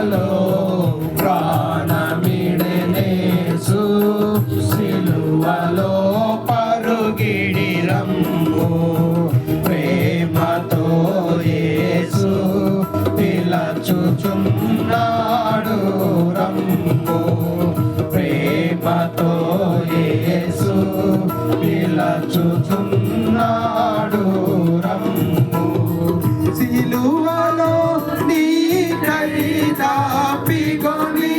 సిలువలో ప్రాణమిడెనేసు సిలువలో పరుగిడి రమ్ము ప్రేమతో యేసు పిలచుచున్నాడు రమ్ము ప్రేమతో యేసు పిలచుచున్నాడు రమ్ము సిలువలో నీకై దాపిగొని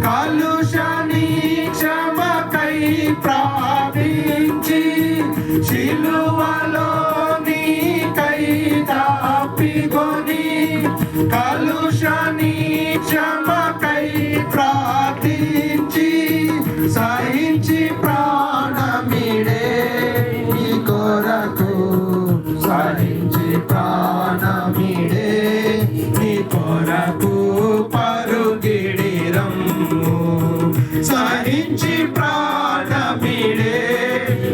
కలుషని క్షమకై ప్రాపించి సిలువలో నీకై దాపిగొని కలుషని క్షమకై ప్రార్థించి సహించి ప్రాణమిడే నీ కొరకు సహించి ప్రాణమిడే నీ కొరకు పరుగిడి రమ్ము సహించి ప్రాణమిడే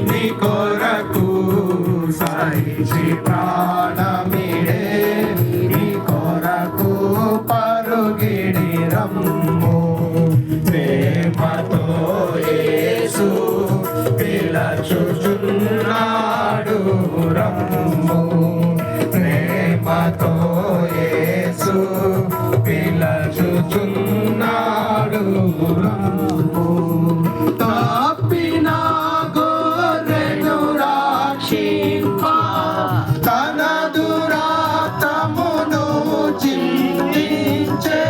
నీ కొరకు సహించి ప్రాణమిడే నీ కొరకు పరుగిడి రమ్ము ప్రేమతో యేసు పిలచుచున్నాడు రమ్ము ప్రేమతో యేసు పిలచుచున్నాడు రమ్ము తప్పిన గొర్రెను రక్షింప తన దురాత్మను చిందించే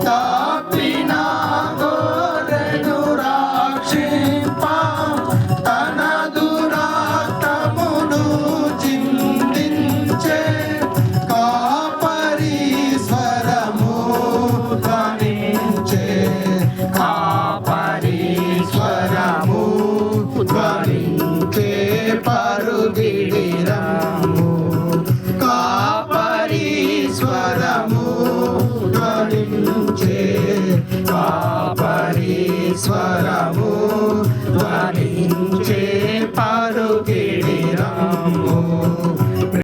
తప్పిన గొర్రెను రక్షింప తన దురాత్మను చిందించే కాపరి స్వరము ధ్వనించే కాపరి స్వరము ధ్వనించే పరుగిడి రమ్ము కాపరి స్వరము ధ్వనించే కాపరి స్వరము